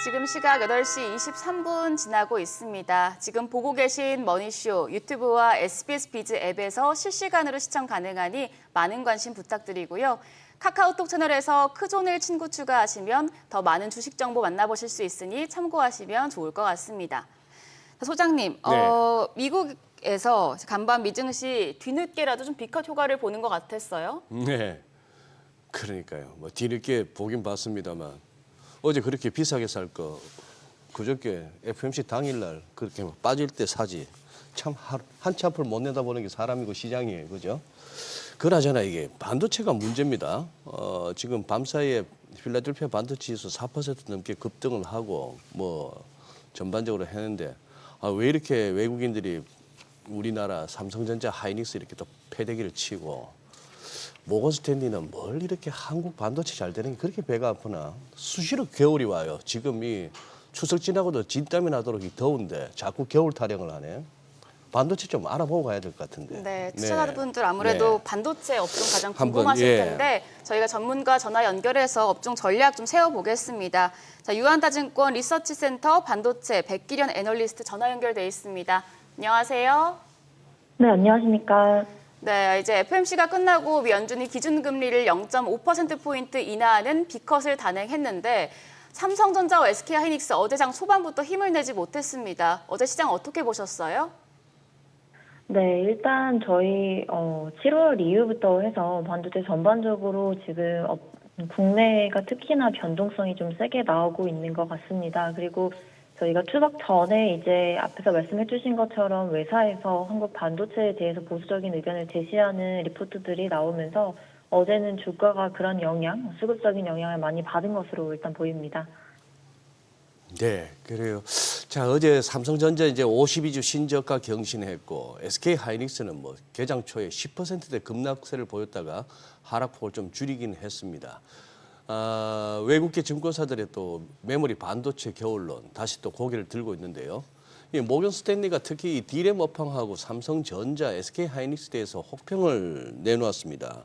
지금 시각 8시 23분 지나고 있습니다. 지금 보고 계신 머니쇼 유튜브와 SBS 비즈 앱에서 실시간으로 시청 가능하니 많은 관심 부탁드리고요. 카카오톡 채널에서 크존을 친구 추가하시면 더 많은 주식 정보 만나보실 수 있으니 참고하시면 좋을 것 같습니다. 소장님, 미국에서 간밤 미증시 뒤늦게라도 좀 비컷 효과를 보는 것 같았어요. 네, 그러니까요. 뭐 뒤늦게 보긴 봤습니다만 어제 그렇게 비싸게 살 거 그저께 FMC 당일날 그렇게 막 빠질 때 사지. 참 한치 앞을 못 내다보는 게 사람이고 시장이에요, 그죠? 그나저나 이게 반도체가 문제입니다. 지금 밤사이에 필라델피아 반도체 지수 4% 넘게 급등을 하고 뭐 전반적으로 했는데 왜 이렇게 외국인들이 우리나라 삼성전자, 하이닉스 이렇게 또 패대기를 치고 모건 스탠리는 뭘 이렇게 한국 반도체 잘 되는 게 그렇게 배가 아프나. 수시로 겨울이 와요. 지금 이 추석 지나고도 진땀이 나도록 더운데 자꾸 겨울 타령을 하네. 반도체 좀 알아보고 가야 될 것 같은데. 네, 투자자분들 아무래도 네. 반도체 업종 가장 한번, 궁금하실 예. 텐데 저희가 전문가 전화 연결해서 업종 전략 좀 세워보겠습니다. 자, 유한다증권 리서치센터 반도체 백기련 애널리스트 전화 연결돼 있습니다. 안녕하세요. 네, 안녕하십니까. 네, 이제 FMC가 끝나고 미 연준이 기준금리를 0.5%포인트 인하하는 비컷을 단행했는데 삼성전자와 SK하이닉스 어제 장 초반부터 힘을 내지 못했습니다. 어제 시장 어떻게 보셨어요? 네, 일단 저희 7월 이후부터 해서 반도체 전반적으로 지금 국내가 특히나 변동성이 좀 세게 나오고 있는 것 같습니다. 그리고 저희가 추석 전에 이제 앞에서 말씀해 주신 것처럼 외사에서 한국 반도체에 대해서 보수적인 의견을 제시하는 리포트들이 나오면서 어제는 주가가 그런 영향, 수급적인 영향을 많이 받은 것으로 일단 보입니다. 네, 그래요. 자, 어제 삼성전자 이제 52주 신저가 경신했고 SK 하이닉스는 뭐 개장 초에 10%대 급락세를 보였다가 하락폭을 좀 줄이긴 했습니다. 외국계 증권사들의 또 메모리 반도체 겨울론 다시 또 고개를 들고 있는데요. 이 모건 스탠리가 특히 이 디램 업황하고 삼성전자, SK 하이닉스에 대해서 혹평을 내놓았습니다.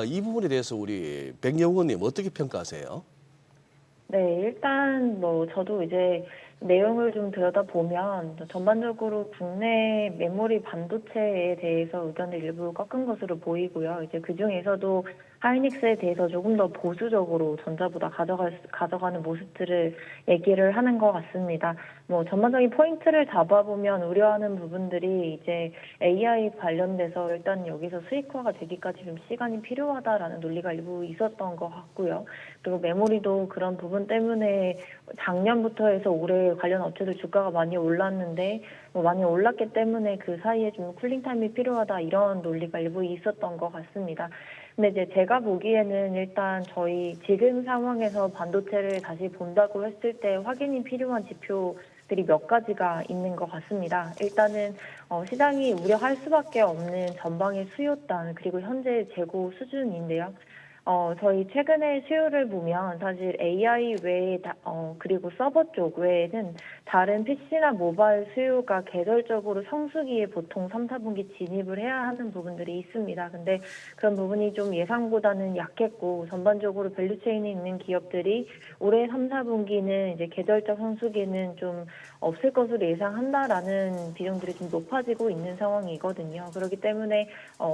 이 부분에 대해서 우리 백영우 의원님 어떻게 평가하세요? 네, 일단 뭐 저도 이제 내용을 좀 들여다보면 전반적으로 국내 메모리 반도체에 대해서 의견을 일부 꺾은 것으로 보이고요. 이제 그 중에서도 하이닉스에 대해서 조금 더 보수적으로 전자보다 가져가는 모습들을 얘기를 하는 것 같습니다. 뭐 전반적인 포인트를 잡아보면 우려하는 부분들이 이제 AI 관련돼서 일단 여기서 수익화가 되기까지 좀 시간이 필요하다라는 논리가 일부 있었던 것 같고요. 그리고 메모리도 그런 부분 때문에 작년부터 해서 올해 관련 업체들 주가가 많이 올랐는데 많이 올랐기 때문에 그 사이에 좀 쿨링타임이 필요하다 이런 논리가 일부 있었던 것 같습니다. 근데 이제 제가 보기에는 일단 저희 지금 상황에서 반도체를 다시 본다고 했을 때 확인이 필요한 지표들이 몇 가지가 있는 것 같습니다. 일단은 시장이 우려할 수밖에 없는 전방의 수요단 그리고 현재 재고 수준인데요. 저희 최근에 수요를 보면 사실 AI 외에 그리고 서버 쪽 외에는 다른 PC나 모바일 수요가 계절적으로 성수기에 보통 3, 4분기 진입을 해야 하는 부분들이 있습니다. 근데 그런 부분이 좀 예상보다는 약했고 전반적으로 밸류체인에 있는 기업들이 올해 3, 4분기는 이제 계절적 성수기는 좀 없을 것으로 예상한다라는 비중들이 좀 높아지고 있는 상황이거든요. 그렇기 때문에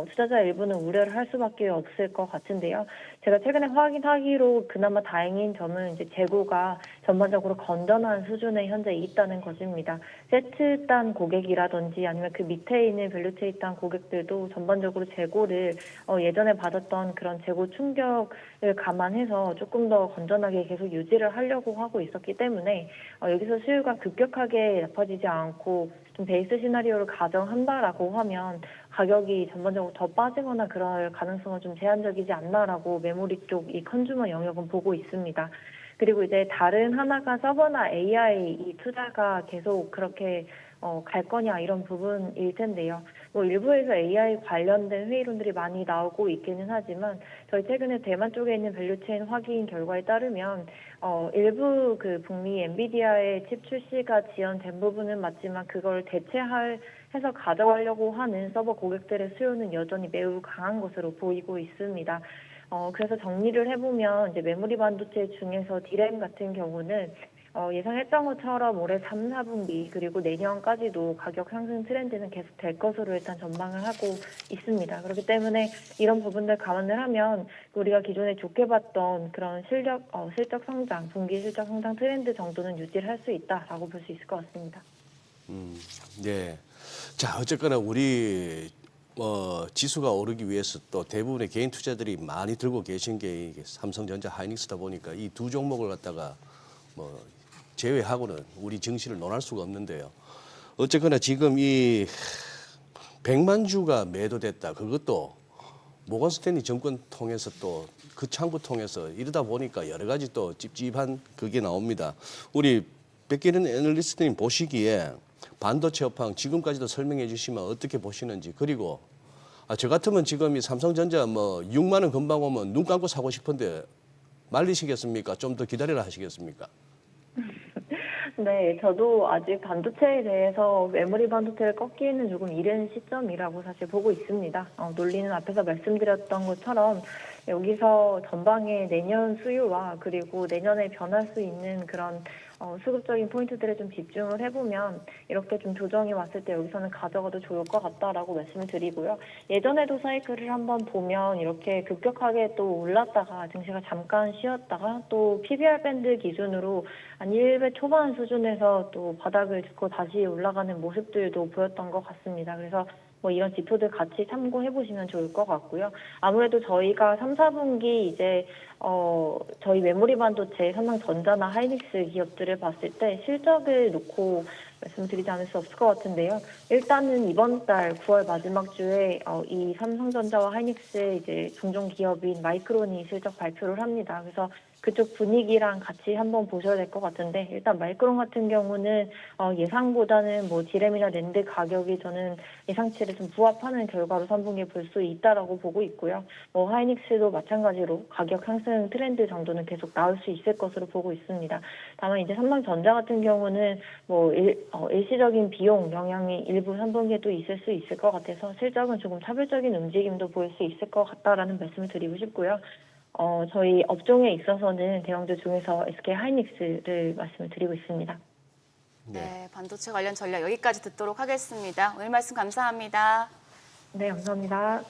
투자자 일부는 우려를 할 수밖에 없을 것 같은데요. 제가 최근에 확인하기로 그나마 다행인 점은 이제 재고가 전반적으로 건전한 수준에 현재 있다는 것입니다. 세트단 고객이라든지 아니면 그 밑에 있는 밸류체인단 고객들도 전반적으로 재고를 예전에 받았던 그런 재고 충격을 감안해서 조금 더 건전하게 계속 유지를 하려고 하고 있었기 때문에 여기서 수요가 급격하게 나빠지지 않고 좀 베이스 시나리오를 가정한다라고 하면 가격이 전반적으로 더 빠지거나 그럴 가능성은 좀 제한적이지 않나라고 메모리 쪽 이 컨주머 영역은 보고 있습니다. 그리고 이제 다른 하나가 서버나 AI 이 투자가 계속 그렇게 갈 거냐 이런 부분일 텐데요. 뭐 일부에서 AI 관련된 회의론들이 많이 나오고 있기는 하지만 저희 최근에 대만 쪽에 있는 밸류체인 확인 결과에 따르면 일부 그 북미 엔비디아의 칩 출시가 지연된 부분은 맞지만 그걸 해서 가져가려고 하는 서버 고객들의 수요는 여전히 매우 강한 것으로 보이고 있습니다. 그래서 정리를 해보면 이제 메모리 반도체 중에서 디램 같은 경우는 예상했던 것처럼 올해 3, 4분기 그리고 내년까지도 가격 상승 트렌드는 계속 될 것으로 일단 전망을 하고 있습니다. 그렇기 때문에 이런 부분들 감안을 하면 우리가 기존에 좋게 봤던 그런 실적 성장, 분기 실적 성장 트렌드 정도는 유지를 할 수 있다라고 볼 수 있을 것 같습니다. 네. 자, 어쨌거나 우리 지수가 오르기 위해서 또 대부분의 개인 투자들이 많이 들고 계신 게 이게 삼성전자, 하이닉스다 보니까 이 두 종목을 갖다가 뭐 제외하고는 우리 증시를 논할 수가 없는데요. 어쨌거나 지금 이 100만 주가 매도됐다. 그것도 모건 스탠리 증권 통해서 또 그 창구 통해서 이러다 보니까 여러 가지 또 찝찝한 그게 나옵니다. 우리 백기른 애널리스트님 보시기에 반도체 업황 지금까지도 설명해 주시면 어떻게 보시는지, 그리고 저 같으면 지금 이 삼성전자 뭐 6만 원 금방 오면 눈 감고 사고 싶은데 말리시겠습니까? 좀 더 기다리라 하시겠습니까? 네, 저도 아직 반도체에 대해서 메모리 반도체를 꺾기에는 조금 이른 시점이라고 사실 보고 있습니다. 논리는 앞에서 말씀드렸던 것처럼 여기서 전방의 내년 수요와 그리고 내년에 변할 수 있는 그런 수급적인 포인트들에 좀 집중을 해보면 이렇게 좀 조정이 왔을 때 여기서는 가져가도 좋을 것 같다라고 말씀을 드리고요. 예전에도 사이클을 한번 보면 이렇게 급격하게 또 올랐다가 증시가 잠깐 쉬었다가 또 PBR 밴드 기준으로 한 1배 초반 수준에서 또 바닥을 짚고 다시 올라가는 모습들도 보였던 것 같습니다. 그래서 뭐 이런 지표들 같이 참고해 보시면 좋을 것 같고요. 아무래도 저희가 3, 4분기 이제 저희 메모리 반도체, 삼성전자나 하이닉스 기업들을 봤을 때 실적을 놓고 말씀드리지 않을 수 없을 것 같은데요. 일단은 이번 달 9월 마지막 주에 이 삼성전자와 하이닉스의 이제 종종 기업인 마이크론이 실적 발표를 합니다. 그래서 그쪽 분위기랑 같이 한번 보셔야 될 것 같은데, 일단 마이크론 같은 경우는 예상보다는 뭐 디램이나 랜드 가격이 저는 예상치를 좀 부합하는 결과로 3분기에 볼 수 있다라고 보고 있고요. 뭐 하이닉스도 마찬가지로 가격 상승 트렌드 정도는 계속 나올 수 있을 것으로 보고 있습니다. 다만 이제 삼성전자 같은 경우는 뭐 일시적인 비용 영향이 일부 3분기에도 있을 수 있을 것 같아서 실적은 조금 차별적인 움직임도 보일 수 있을 것 같다라는 말씀을 드리고 싶고요. 저희 업종에 있어서는 대형주 중에서 SK 하이닉스를 말씀을 드리고 있습니다. 네, 반도체 관련 전략 여기까지 듣도록 하겠습니다. 오늘 말씀 감사합니다. 네, 감사합니다.